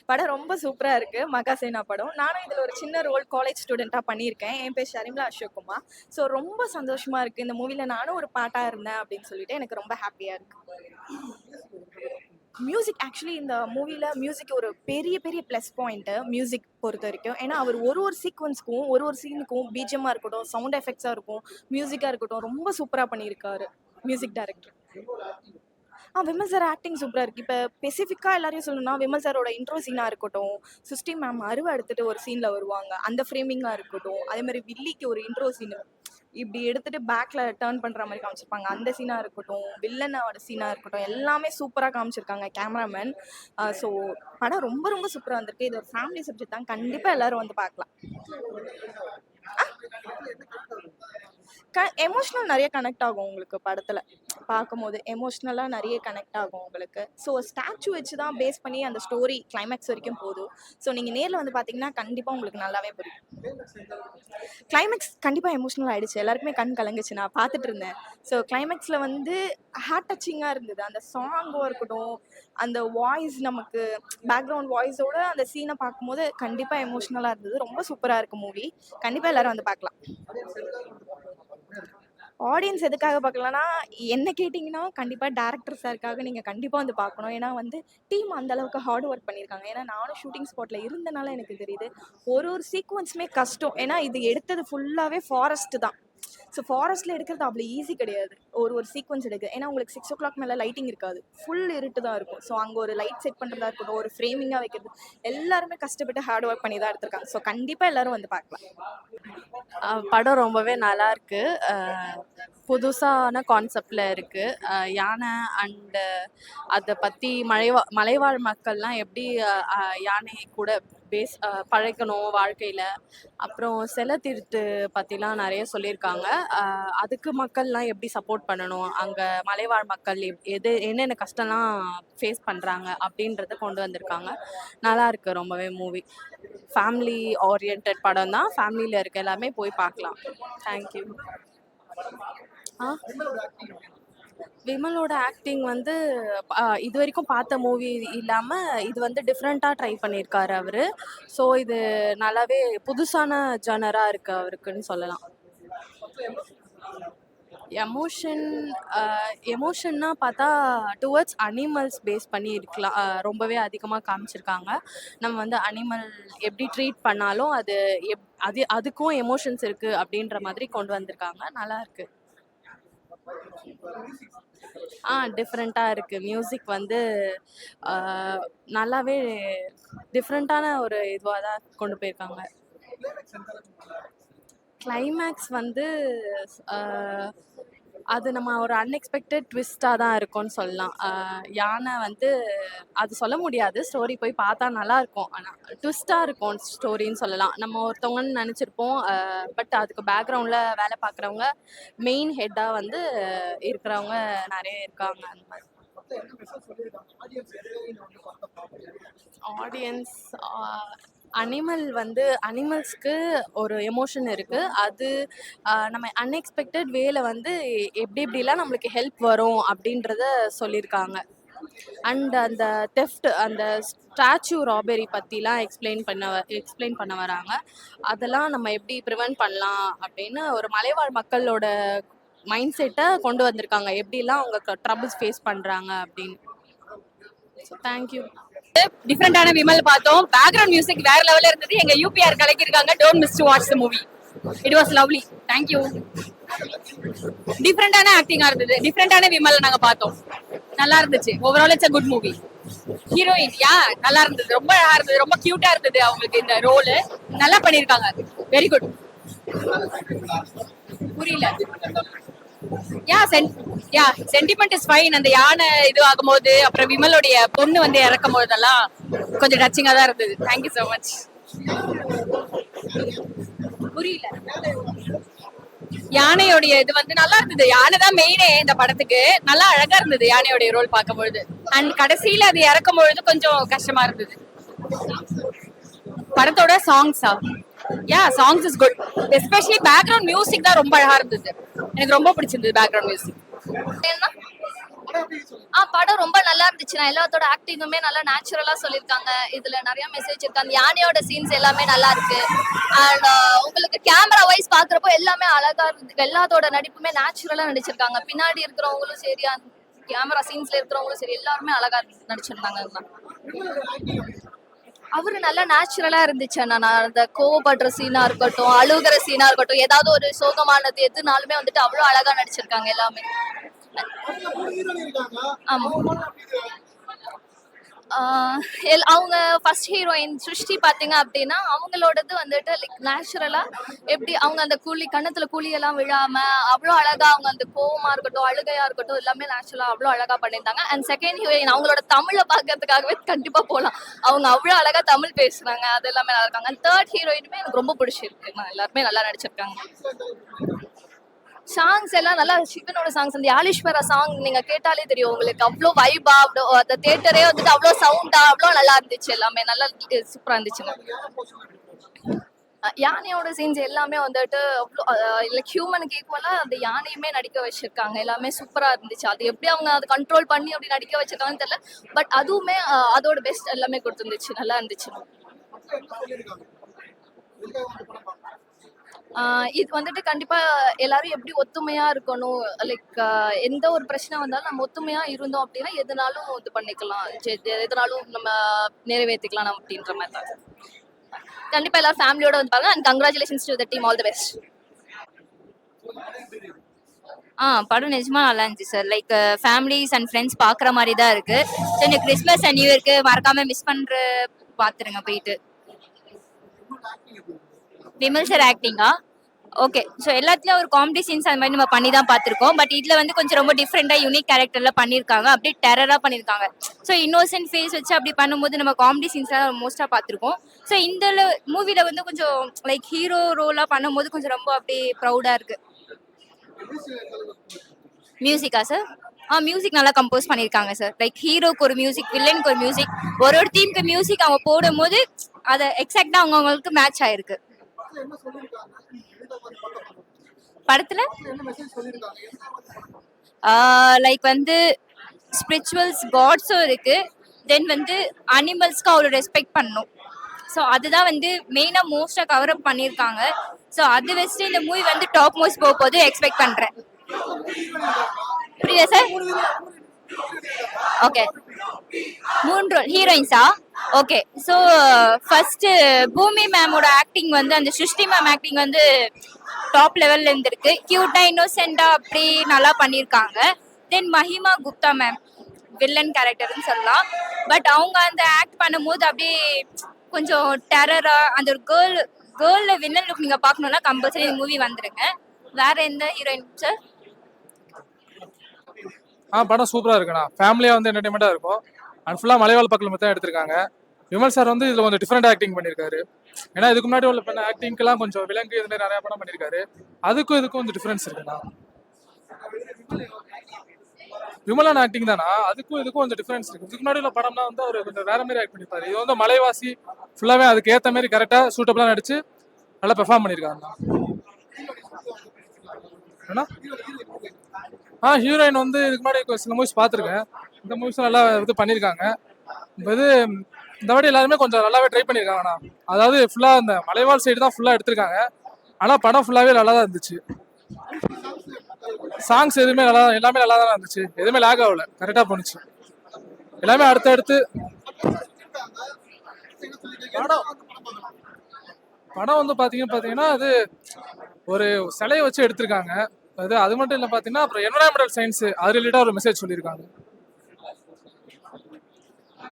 படம் ரொம்ப சூப்பரா இருக்கு. மகாசேனா படம். நானும் இதுல ஒரு சின்ன ரோல் காலேஜ் ஸ்டூடெண்டா பண்ணியிருக்கேன். என் பேர் ஷர்மிளா அசோக்குமார். ஸோ ரொம்ப சந்தோஷமா இருக்கு. இந்த மூவில நானும் ஒரு பார்ட்டா இருந்தேன் அப்படின்னு சொல்லிட்டு எனக்கு ரொம்ப ஹாப்பியா இருக்கு. மியூசிக் ஆக்சுவலி இந்த மூவில மியூசிக் ஒரு பெரிய பெரிய ப்ளஸ் பாயிண்ட் மியூசிக் பொறுத்த வரைக்கும். ஏன்னா அவர் ஒரு ஒரு சீக்வன்ஸ்க்கும் ஒரு ஒரு சீனுக்கும் பிஜிஎம்மா இருக்கட்டும், சவுண்ட் எஃபெக்ட்ஸா இருக்கும், மியூசிக்கா இருக்கட்டும், ரொம்ப சூப்பரா பண்ணியிருக்காரு music director. Vimal sir acting சூப்பரா இருக்கு. இப்ப ஸ்பெசிஃபிக்கா எல்லாரையும் சொல்லணும்னா, விமல் சாரோட இன்ட்ரோ சீனா இருக்கட்டும், சுஷ்டி மேம் அருவ எடுத்துட்டு ஒரு சீன்ல வருவாங்க. அந்த ஃப்ரேமிங்கா இருக்கட்டும், அதே மாதிரி வில்லிக்கு ஒரு இன்ட்ரோ சீன் இப்படி எடுத்துட்டு பேக்ல டர்ன் பண்ற மாதிரி காமிச்சிருப்பாங்க. அந்த சீனா இருக்கட்டும், வில்லனோட சீனா இருக்கட்டும், எல்லாமே சூப்பரா காமிச்சிருக்காங்க கேமராமேன். ஸோ படம் ரொம்ப ரொம்ப சூப்பரா வந்திருக்கு. இது ஒரு ஃபேமிலி சப்ஜெக்ட் தான். கண்டிப்பா எல்லாரும் வந்து பார்க்கலாம். எமோஷனல் நிறைய கனெக்ட் ஆகும் உங்களுக்கு படத்துல பார்க்கும்போது. எமோஷ்னலா நிறைய கனெக்ட் ஆகும் உங்களுக்கு. ஸோ ஸ்டாச்சு வச்சு தான் பேஸ் பண்ணி அந்த ஸ்டோரி கிளைமேக்ஸ் வரைக்கும் போதும். ஸோ நீங்க நேர்ல வந்து பார்த்தீங்கன்னா கண்டிப்பா உங்களுக்கு நல்லாவே புரியும். கிளைமேக்ஸ் கண்டிப்பா எமோஷனல் ஆயிடுச்சு. எல்லாருக்குமே கண் கலங்குச்சு. நான் பார்த்துட்டு இருந்தேன். ஸோ கிளைமேக்ஸ்ல வந்து ஹார்ட் டச்சிங்கா இருந்தது. அந்த சாங்கோ இருக்கட்டும், அந்த வாய்ஸ் நமக்கு பேக்ரவுண்ட் வாய்ஸோட அந்த சீனை பார்க்கும்போது கண்டிப்பா எமோஷனலா இருந்தது. ரொம்ப சூப்பரா இருக்கு மூவி. கண்டிப்பா எல்லாரும் வந்து பார்க்கலாம். ஆடியன்ஸ் எதுக்காக பார்க்கலாம்னா, என்ன கேட்டிங்கன்னா, கண்டிப்பா டைரக்டர் சாருக்காக நீங்க கண்டிப்பா வந்து பார்க்கணும். ஏன்னா வந்து டீம் அந்த அளவுக்கு ஹார்ட் ஒர்க் பண்ணியிருக்காங்க. ஏன்னா நானும் ஷூட்டிங் ஸ்பாட்ல இருந்தனால எனக்கு தெரியுது. ஒரு ஒரு சீக்வன்ஸுமே கஷ்டம். ஏன்னா இது எடுத்தது ஃபுல்லாவே ஃபாரஸ்ட் தான். ஸோ ஃபாரஸ்ட்ல எடுக்கிறது அவ்வளோ ஈஸி கிடையாது. ஒரு ஒரு சீக்வன்ஸ் எடுக்க. ஏன்னா உங்களுக்கு 6:00 மேல லைட்டிங் இருக்காது. ஃபுல் இருட்டு தான் இருக்கும். ஸோ அங்க ஒரு லைட் செட் பண்றதா இருக்கட்டும், ஒரு ஃப்ரேமிங்கா வைக்கிறது, எல்லாருமே கஷ்டப்பட்டு ஹார்ட் ஒர்க் பண்ணி தான் எடுத்திருக்காங்க. ஸோ கண்டிப்பா எல்லாரும் வந்து பார்க்கலாம். படம் ரொம்பவே நல்லா இருக்கு. புதுசான கான்செப்ட்ல இருக்கு. யானை அண்டு அதை பற்றி மலைவாழ் மக்கள்லாம் எப்படி யானை கூட பழக்கணும் வாழ்க்கையில். அப்புறம் சிலை திருட்டு பற்றிலாம் நிறைய சொல்லியிருக்காங்க. அதுக்கு மக்கள்லாம் எப்படி சப்போர்ட் பண்ணணும், அங்கே மலைவாழ் மக்கள் என்னென்ன கஷ்டம்லாம் ஃபேஸ் பண்ணுறாங்க அப்படின்றத கொண்டு வந்திருக்காங்க. நல்லா இருக்கு ரொம்பவே மூவி. ஃபேமிலி ஓரியன்ட் படம் தான். ஃபேமிலியில் இருக்க எல்லாமே போய் பார்க்கலாம். தேங்க்யூ. விமலோட ஆக்டிங் வந்து இது வரைக்கும் பார்த்த மூவி இல்லாமல் இது வந்து டிஃப்ரெண்ட்டாக ட்ரை பண்ணியிருக்காரு அவர். ஸோ இது நல்லாவே புதுசான ஜானராக இருக்கு அவருக்குன்னு சொல்லலாம். எமோஷன்னா பார்த்தா டுவர்ட்ஸ் அனிமல்ஸ் பேஸ் பண்ணி இருக்கலாம். ரொம்பவே அதிகமாக காமிச்சிருக்காங்க. நம்ம வந்து அனிமல் எப்படி ட்ரீட் பண்ணாலும் அதுக்கும் எமோஷன்ஸ் இருக்குது அப்படின்ற மாதிரி கொண்டு வந்திருக்காங்க. நல்லா இருக்கு. டிஃப்ரெண்ட்டாக இருக்குது. மியூசிக் வந்து நல்லாவே டிஃப்ரெண்ட்டான ஒரு இதுவாக தான் கொண்டு போயிருக்காங்க. கிளைமேக்ஸ் வந்து அது நம்ம ஒரு அன்எக்ஸ்பெக்டட் ட்விஸ்ட்டாக தான் இருக்கும்னு சொல்லலாம். யானை வந்து அது சொல்ல முடியாது. ஸ்டோரி போய் பார்த்தா நல்லாயிருக்கும். ஆனால் ட்விஸ்ட்டாக இருக்கும் ஸ்டோரின்னு சொல்லலாம். நம்ம ஒருத்தவங்கன்னு நினச்சிருப்போம். பட் அதுக்கு பேக்ரவுண்டில் வேலை பார்க்குறவங்க மெயின் ஹெட்டாக வந்து இருக்கிறவங்க நிறைய இருக்காங்க. அந்த மாதிரி ஆடியன்ஸ் அனிமல்ஸ்க்கு ஒரு எமோஷன் இருக்குது. அது நம்ம அன்எக்ஸ்பெக்டட் வேல வந்து எப்படிலாம் நம்மளுக்கு ஹெல்ப் வரும் அப்படின்றத சொல்லியிருக்காங்க. அண்ட் அந்த தெஃப்ட், அந்த ஸ்டாச்சு ராபரி பற்றிலாம் எக்ஸ்பிளைன் பண்ண வராங்க. அதெல்லாம் நம்ம எப்படி ப்ரிவென்ட் பண்ணலாம் அப்படின்னு ஒரு மலைவாழ் மக்களோட மைண்ட் செட்டை கொண்டு வந்திருக்காங்க. எப்படிலாம் அவங்க ட்ரபிள்ஸ் ஃபேஸ் பண்ணுறாங்க அப்படின்னு. தேங்க்யூ. டிஃப்ரெண்டான விமல் பார்த்தோம். பேக்ரவுண்ட் மியூசிக் வேற லெவல்ல இருந்தது. எங்க யூபிஆர் கலக்கிருக்காங்க. Don't miss to watch the movie. It was lovely. Thank you. டிஃப்ரெண்டான ஆக்டிங்கா இருந்தது. டிஃப்ரெண்டான விமல் நாங்க பார்த்தோம். நல்லா இருந்துச்சு. Overall it's a good movie. Heroine நல்லா இருந்தது. ரொம்ப அழகா இருந்தது. ரொம்ப கியூட்டா இருந்தது அவங்களுக்கு இந்த ரோல். நல்லா பண்ணிருக்காங்க. Very good. புரியல. Sentiment is fine. அந்த யானை இது ஆகும்போது அப்புறம் விமலோடைய பொண்ணு வந்து இறக்கும் போதெல்லாம் கொஞ்சம் டச்சிங்கா தான் இருந்தது. Thank you so much. புரியல. யானையோடைய இது வந்து நல்லா இருந்தது. யானை தான் மெயினே இந்த படத்துக்கு. நல்லா அழகா இருந்தது யானையோடைய ரோல் பார்க்கும்பொழுது. அண்ட் கடைசியில அது இறக்கும் பொழுது கொஞ்சம் கஷ்டமா இருந்தது. படத்தோட சாங்ஸா? Yeah, songs is good. Especially background music தான் ரொம்ப அழகா இருந்தது. எனக்கு ரொம்ப பிடிச்சிருந்தது பேக்ரவுண்ட் மியூசிக். படம் ரொம்ப நல்லா இருந்துச்சு. நான் எல்லாத்தோட ஆக்டிங்குமே நல்லா நேச்சுரலா சொல்லியிருக்காங்க. இதுல நிறைய மெசேஜ் இருக்கு. அந்த யானையோட சீன்ஸ் எல்லாமே நல்லா இருக்கு. அண்ட் உங்களுக்கு கேமரா வைஸ் பாக்குறப்போ எல்லாமே அழகா இருக்கு. எல்லாத்தோட நடிப்புமே நேச்சுரலா நடிச்சிருக்காங்க. பின்னாடி இருக்கிறவங்களும் சரி, அந்த கேமரா சீன்ஸ்ல இருக்கிறவங்களும் சரி, எல்லாருமே அழகா நடிச்சிருந்தாங்க. அவரு நல்லா நேச்சுரலா இருந்துச்சு. நான் அந்த கோவப்படுற சீனா இருக்கட்டும், அழுகுற சீனா இருக்கட்டும், ஏதாவது ஒரு சோகமானது எதுனாலுமே வந்துட்டு அவ்வளவு அழகா நடிச்சிருக்காங்க எல்லாமே. ஆமா. அவங்க ஃபர்ஸ்ட் ஹீரோயின் சுஷ்டி பாத்தீங்க அப்படின்னா அவங்களோடது வந்துட்டு லைக் நேச்சுரலா எப்படி அவங்க அந்த கண்ணத்துல குழி எல்லாம் விழாம அவ்வளோ அழகா அவங்க அந்த கோவமா இருக்கட்டும் அழுகையா இருக்கட்டும் எல்லாமே நேச்சுரலா அவ்வளோ அழகா பண்ணியிருந்தாங்க. அண்ட் செகண்ட் ஹீரோயின் அவங்களோட தமிழை பாக்குறதுக்காகவே கண்டிப்பா போகலாம். அவங்க அவ்வளோ அழகா தமிழ் பேசுறாங்க. அது எல்லாமே நல்லா இருக்காங்க. தேர்ட் ஹீரோயினுமே எனக்கு ரொம்ப பிடிச்சிருக்கு. எல்லாருமே நல்லா நடிச்சிருக்காங்க. சாங்ஸ் எல்லாம் நல்லா சிவனோட சாங்ஸ். அந்த யாழீஸ்வரா சாங் நீங்க கேட்டாலே தெரியும் உங்களுக்கு. அவ்வளோ வைபா, அவ்வளோ அந்த தியேட்டரே வந்துட்டு அவ்வளோ சவுண்டா அவ்வளோ நல்லா இருந்துச்சு. எல்லாமே நல்லா சூப்பரா இருந்துச்சுங்க. யானையோட சீன்ஸ் எல்லாமே வந்துட்டு அவ்வளோ லைக் ஹியூமனுக்கு ஈக்குவலா அந்த யானையுமே நடிக்க வச்சிருக்காங்க. எல்லாமே சூப்பரா இருந்துச்சு. அது எப்படி அவங்க அதை கண்ட்ரோல் பண்ணி அப்படி நடிக்க வச்சிருக்காங்கன்னு தெரியல. பட் அதுவுமே அதோட பெஸ்ட் எல்லாமே கொடுத்துருந்துச்சு. நல்லா இருந்துச்சு. இது வந்துட்டு கண்டிப்பா எல்லாரும் எப்படி ஒத்துமையா இருக்கணும். லைக் எந்த ஒரு பிரச்சனை வந்தாலும் நம்ம ஒத்துமையா இருந்தோம் அப்படின்னா எதுனாலும் இது பண்ணிக்கலாம். எதுனாலும் நம்ம நிறைவேற்றிக்கலாம் நம்ம அப்படின்ற மாதிரி தான். கண்டிப்பா எல்லாரும் ஃபேமிலியோட வந்து பாருங்க. And congratulations to the team. All the best. படம் நிஜமா நல்லா இருந்துச்சு sir. Like families and friends பார்க்குற மாதிரி தான் இருக்கு. ஸோ இந்த கிறிஸ்மஸ் அண்ட் நியூ இயர்க்கு மறக்காம மிஸ் பண்ற பார்த்துருங்க போயிட்டு. விமல் சார் ஆக்டிங்கா? ஓகே. ஸோ எல்லாத்துலயும் ஒரு காமெடி சீன்ஸ் அந்த மாதிரி நம்ம பண்ணி தான் பார்த்துருக்கோம். பட் இதுல வந்து கொஞ்சம் ரொம்ப டிஃப்ரெண்டாக யூனிக் கேரக்டர்ல பண்ணியிருக்காங்க. அப்படியே டெரராக பண்ணியிருக்காங்க. ஸோ இன்னோசென்ட் ஃபேஸ் வச்சு அப்படி பண்ணும்போது நம்ம காமெடி சீன்ஸ்லாம் மோஸ்ட்டாக பார்த்துருக்கோம். ஸோ இந்த மூவில வந்து கொஞ்சம் லைக் ஹீரோ ரோலாக பண்ணும்போது கொஞ்சம் ரொம்ப அப்படியே ப்ரௌடாக இருக்கு. மியூசிக்கா சார்? மியூசிக் நல்லா கம்போஸ் பண்ணியிருக்காங்க சார். லைக் ஹீரோக்கு ஒரு மியூசிக், வில்லனுக்கு ஒரு மியூசிக், ஒரு டீமுக்கு மியூசிக் அவங்க போடும்போது அதை எக்ஸாக்டா அவங்களுக்கு மேட்ச் ஆயிருக்கு. படத்துல லைக் வந்து ஸ்பிரிச்சுவல்ஸ் காட்ஸும் இருக்கு. தென் வந்து அனிமல்ஸ்க்கு அவ்வளோ ரெஸ்பெக்ட் பண்ணணும். ஸோ அதுதான் வந்து மெயினாக மோஸ்ட்டாக கவர் அப் பண்ணியிருக்காங்க. ஸோ அது வச்சுட்டு இந்த மூவி வந்து டாப் மோஸ்ட் போக போது எக்ஸ்பெக்ட் பண்ணுறேன். புரியுதா சார்? ஓகே. 3 ரோல் ஹீரோயின்ஸா? ஓகே. ஸோ ஃபர்ஸ்ட் பூமி மேமோட ஆக்டிங் வந்து அந்த சுஷ்டி மேம் ஆக்டிங் வந்து டாப் லெவல்ல இருந்திருக்கு. கியூட்டா இன்னோசென்டா அப்படி நல்லா பண்ணியிருக்காங்க. Then Mahima Gupta ma'am villain கேரக்டர்னு சொல்லலாம். பட் அவங்க அந்த ஆக்ட் பண்ணும்போது அப்படியே கொஞ்சம் டெரரா அந்த ஒரு கேர்ள்ல வில்லன் லுக் நீங்க பார்க்கணும்னா கம்பல்சரி இந்த மூவி வந்துருங்க. வேற எந்த ஹீரோயின் சார்? படம் சூப்பராக இருக்குண்ணா. ஃபேமிலியாக வந்து என்டர்டைன்மெண்ட்டாக இருக்கும். அண்ட் ஃபுல்லாக மலைவாழ் பக்கம் மட்டும் தான் எடுத்திருக்காங்க. விமல் சார் வந்து இதில் கொஞ்சம் டிஃப்ரெண்ட் ஆக்டிங் பண்ணியிருக்காரு. ஏன்னா இதுக்கு முன்னாடி உள்ள பண்ண ஆக்டிங்க்கெல்லாம் கொஞ்சம் விலங்கு இது மாதிரி நிறையா படம் பண்ணியிருக்காரு. அதுக்கும் இதுக்கும் கொஞ்சம் டிஃப்ரென்ஸ் இருக்குண்ணா. விமலான ஆக்டிங் தானா? அதுக்கும் இதுக்கும் கொஞ்சம் டிஃப்ரென்ஸ் இருக்கு. இதுக்கு முன்னாடி உள்ள படம்னா வந்து அவர் கொஞ்சம் வேற மாதிரி ஆக்ட் பண்ணியிருப்பாரு. இது வந்து மலைவாசி ஃபுல்லாகவே அதுக்கு ஏற்ற மாதிரி கரெக்டாக சூட்டபுளாக நடிச்சு நல்லா பெர்ஃபார்ம் பண்ணியிருக்காங்கண்ணா. ஏன்னா ஹீரோயின் வந்து இதுக்கு முன்னாடி சில மூவிஸ் பார்த்துருக்கேன். இந்த மூவிஸும் நல்லா இது பண்ணியிருக்காங்க. இது இந்த வாட்டி எல்லாருமே கொஞ்சம் நல்லாவே ட்ரை பண்ணியிருக்காங்கண்ணா. அதாவது ஃபுல்லாக இந்த மலைவாழ் சைடு தான் ஃபுல்லாக எடுத்திருக்காங்க. ஆனால் படம் ஃபுல்லாகவே நல்லா தான் இருந்துச்சு. சாங்ஸ் எதுவுமே எல்லாமே நல்லா தான் இருந்துச்சு. எதுவுமே லேக் ஆகல, கரெக்டாக போணுச்சு. எல்லாமே அடுத்தடுத்து படம் வந்து பார்த்தீங்கன்னா அது ஒரு சிலையை வச்சு எடுத்திருக்காங்க. அது மட்டும் இல்லை பார்த்தீங்கன்னா அப்புறம் என்வரான்மெண்டல் சயின்ஸ் அது ரிலேட்டாக ஒரு மெசேஜ் சொல்லியிருக்காங்க.